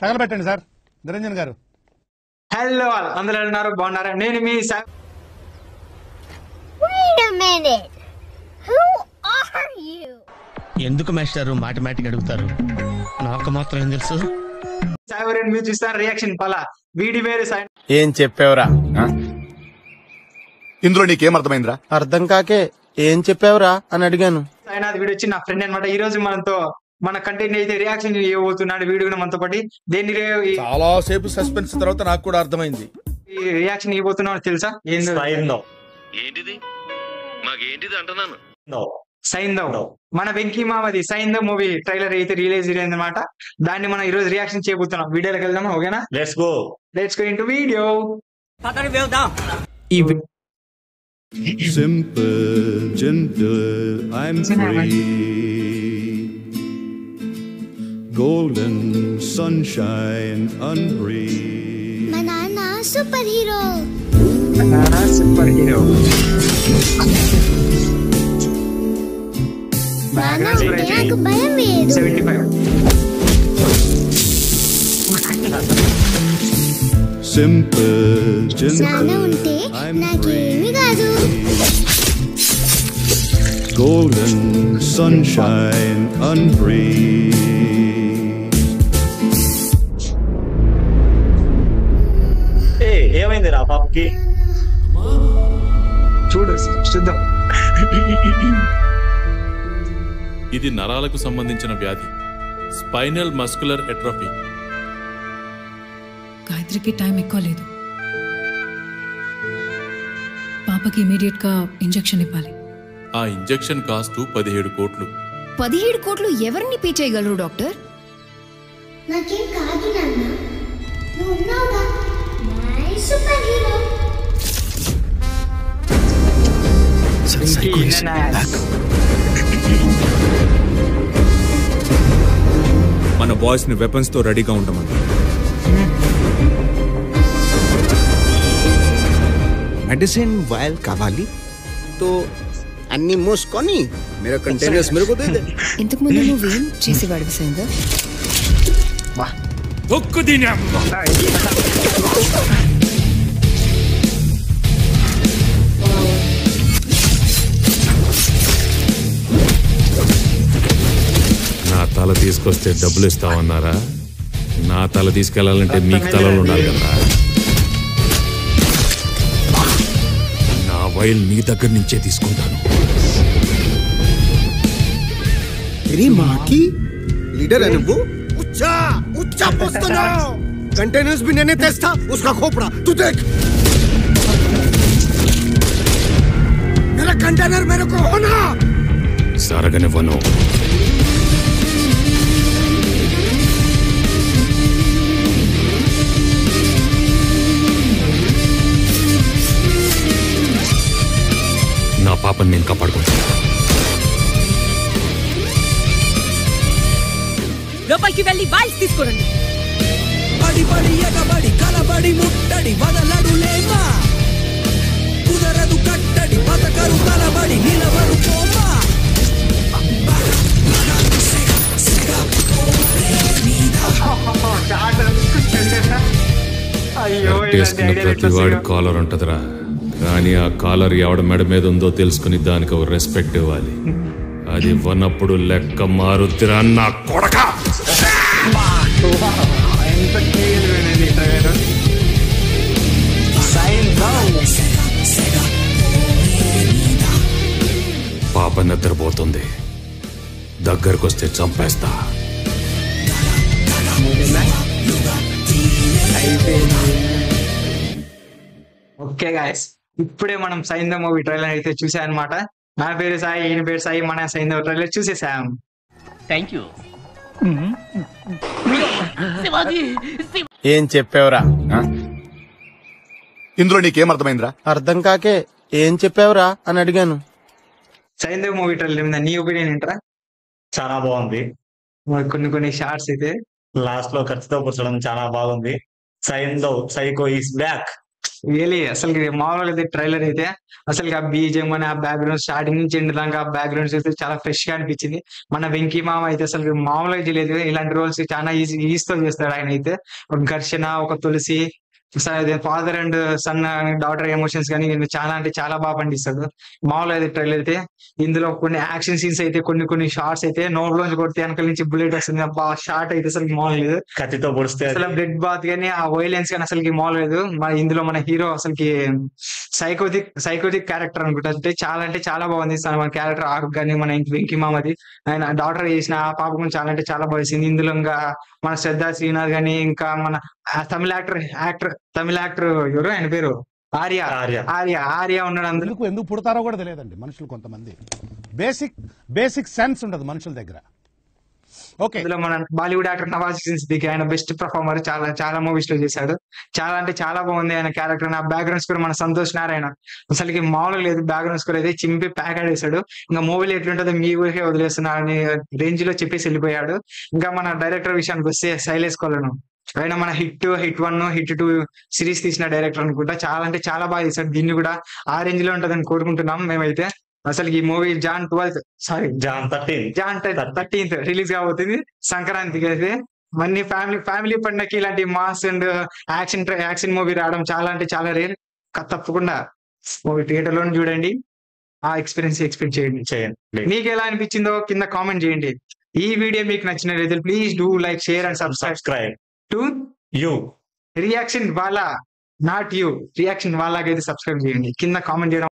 తగలబెట్టండి sir Niranjan గారు. Hello అందరూ ఉన్నారు, బాగున్నారా? నేను మీ ఎందుకు మాస్టారు మాటమాటిక్ అడుగుతారు? నాకు మాత్రం ఏం తెలుసు. సాయివరెన్ మీరు చూస్తారు రియాక్షన్ పలా వీడి వేరు సాయి. ఏం చెప్పావురా? ఇందులో నీకేం అర్థమైందిరా? అర్థం కాకే ఏం చెప్పావురా అని అడిగాను. సాయినాథ్ వీడు వచ్చి నా ఫ్రెండ్ అనమాట. ఈ రోజు మనతో మన కంటెంట్ అయితే రియాక్షన్ ఇవ్వబోతున్నాడు. వీడియో కూడా మనతో పాటు దేన్ని చాలా సేపు సస్పెన్స్ తర్వాత నాకు కూడా అర్థమైంది. ఈ రియాక్షన్ ఇవ్వబోతున్నాడు తెలుసా? ఏంటిది మాకేంటిది అంటున్నాను. సైంధవ్ మన వెంకీ మామది సైంధవ్ మూవీ ట్రైలర్ అయితే రిలీజ్ అయిందన్నమాట. దాన్ని మనం ఈ రోజు రియాక్షన్ చేయబోతున్నాం. వీడియోలోకి వెళ్దాం, ఓకేనా? Let's go into video. Simple, gentle, I'm free. Golden sunshine unbreathed. Banana superhero. Banana unte నాకు భయం వేయదు. 75. Simple, gentle, ఉంటే I'm నాకేమీ కాదు. golden sunshine unbreathed. ఏమైంది రా పాపకి? చూద్దాం. ఇది నరాలకు సంబంధించిన వ్యాధి, స్పైనల్ మస్కులర్ ఎట్రోఫీ. గాయత్రికి టైం ఎక్కువ లేదు. పాపకి ఇమీడియట్ గా ఇంజెక్షన్ ఇవ్వాలి. ఆ ఇంజెక్షన్ కాస్ట్ 17 కోట్లు. 17 కోట్లు ఎవరిని పే చేయగలరు డాక్టర్? నాకేం కాదు నాన్న, నువ్వు ఉన్నావుగా, మై సూపర్ హీరో. మన బాయ్స్ ని వెపన్స్ తో రెడీగా ఉండమని. మెడిసిన్ వైల్ కావాలి తో అన్ని మూసుకొని మీరు కంటైనర్స్ మీరు కుదిరితే. ఇంతకు ముందు నువ్వేం చేసేవాడివి సైంధవ్? నా తల తీసుకొస్తే డబ్బులు ఇస్తామన్నారా? నా తల తీసుకెళ్లాలంటే మీకు తలలు ఉండాలి కదా. నా వైల్ నీ దగ్గర నుంచే తీసుకుంటాను. మాకి లీడర్ है నువ్వు. ఉచ్చా ఉచ్చా పోస్తున్నావు. कंटेनर्स भी मैंने तेस्ता उसका खोपड़ा तू देख. मेरा कंटेनर मेरे को होना జరగనివ్వను. నా పాపని నేను కాపాడుకుంటాను. లోపలికి వెళ్ళి వాయిస్ తీసుకోండి. బడి బడి ఎగబడి కలబడి ముట్టడి వదలడు లేమా, కుదరదు కట్టడి పతకరు కలబడి నిలబడు పోమా. వేసుకున్న ప్రతి వాడి కాలర్ ఉంటదిరా, కానీ ఆ కాలర్ ఎవడ మెడ మీద ఉందో తెలుసుకుని దానికి ఒక రెస్పెక్ట్ ఇవ్వాలి. అది ఇవ్వనప్పుడు లెక్క మారుద్దిరా నా కొడక. పాప నిద్రపోతుంది, దగ్గరకు వస్తే చంపేస్తా. ఓకే గాయస్, ఇప్పుడే మనం సైంధవ్ మూవీ ట్రైలర్ అయితే చూసాం అనమాట. నా పేరు సాయి, ఈయన పేరు సాయి, మన సైంధవ్ ట్రైలర్ చూసేసాం. Thank you. ఏం చెప్పావురా? ఇందులో నీకేం అర్థమైందిరా? అర్థం కాకే ఏం చెప్పావురా అని అడిగాను. సైంధవ్ మూవీ ట్రైలర్ మీద నీ ఒపీనియన్ ఏంట్రా? చాలా బాగుంది. కొన్ని షార్ట్స్ అయితే లాస్ట్ లో ఖర్చుతో కూర్చోడం చాలా బాగుంది. Saindhav psycho is back. Really అసలు మామూలుగా అయితే ట్రైలర్ అయితే అసలు ఆ బీజిఎం అని ఆ బ్యాక్గ్రౌండ్ స్టార్టింగ్ నుంచి ఎండ్ దాకా ఆ బ్యాక్గ్రౌండ్స్ అయితే చాలా ఫ్రెష్ గా అనిపించింది. మన వెంకీ మామ అయితే అసలు మామూలుగా చేయలేదు. ఇలాంటి రోల్స్ చాలా ఈజీతో చేస్తాడు ఆయన అయితే. ఒక ఘర్షణ, ఒక Tulasi, father and son daughter emotions కానీ చాలా అంటే చాలా బాగా పండిస్తాడు. మామూలుగా అయితే ట్రైలర్ అయితే ఇందులో కొన్ని యాక్షన్ సీన్స్ అయితే కొన్ని షార్ట్స్ అయితే నోట్లోంచి కొడితే వెనకాల నుంచి బుల్లెట్ వస్తుంది. అబ్బా షార్ట్ అయితే అసలు మామూలు లేదు, కత్తితో పొడిస్తే అసలు బ్లడ్ బాత్ కానీ ఆ వైలెన్స్ కానీ అసలు మామూలు లేదు. ఇందులో మన హీరో అసలుకి సైకోటిక్ క్యారెక్టర్ అనుకుంటా. అంటే చాలా బాగుంది మన క్యారెక్టర్ ఆర్క్ కానీ మన వెంకీ మామది ఆయన డాక్టర్ చేసిన ఆ పాప కూడా చాలా అంటే చాలా బాగుంది. ఇందులో ఇంకా మన శ్రద్ధా శ్రీనాథ్ గానీ ఇంకా మన తమిళ యాక్టర్ ఎవరు ఆయన పేరు ఆర్య ఉన్నాడు. అందులో ఎందుకు పుడతారో కూడా తెలియదండి మనుషులు కొంతమంది. బేసిక్ సెన్స్ ఉండదు మనుషుల దగ్గర. ఓకే, అందులో మన బాలీవుడ్ యాక్టర్ నవాజ్ సిద్దికి ఆయన బెస్ట్ పర్ఫార్మర్, చాలా మూవీస్ లో చేశాడు. చాలా అంటే చాలా బాగుంది ఆయన క్యారెక్టర్. ఆ బ్యాక్గ్రౌండ్ స్కోర్ మన సంతోష్ నారాయణ అసలుకి మామూలు లేదు. బ్యాక్గ్రౌండ్ స్కోర్ అయితే చింపి ప్యాక్ ఆడేశాడు. ఇంకా మూవీలో ఎట్లుంటుందో మీ ఊరికే వదిలేస్తున్నారు అని రేంజ్ లో చెప్పేసి వెళ్ళిపోయాడు. ఇంకా మన డైరెక్టర్ విషయానికి వస్తే శైలేష్ కొలను, ఆయన మన హిట్ 1 హిట్ 2 సిరీస్ తీసిన డైరెక్టర్ అనుకుంటా. చాలా అంటే చాలా బాగా చేశాడు. దీన్ని కూడా ఆ రేంజ్ లో ఉంటుందని కోరుకుంటున్నాం మేమైతే. అసలు ఈ మూవీ జాన్ 13th రిలీజ్ కాబోతుంది సంక్రాంతికి. అయితే మన్ని ఫ్యామిలీ పండుగకి ఇలాంటి మాస్ అండ్ యాక్షన్ మూవీ రావడం చాలా అంటే చాలా రేర్. తప్పకుండా మూవీ థియేటర్ లో చూడండి, ఆ ఎక్స్పీరియన్స్ ఎక్స్పెక్ట్ చేయండి. మీకు ఎలా అనిపించిందో కింద కామెంట్ చేయండి. ఈ వీడియో మీకు నచ్చినట్లయితే please do like, share and subscribe to reaction Wala, not you. Reaction వాలాకి అయితే సబ్స్క్రైబ్ చేయండి. కింద కామెంట్ చేయడం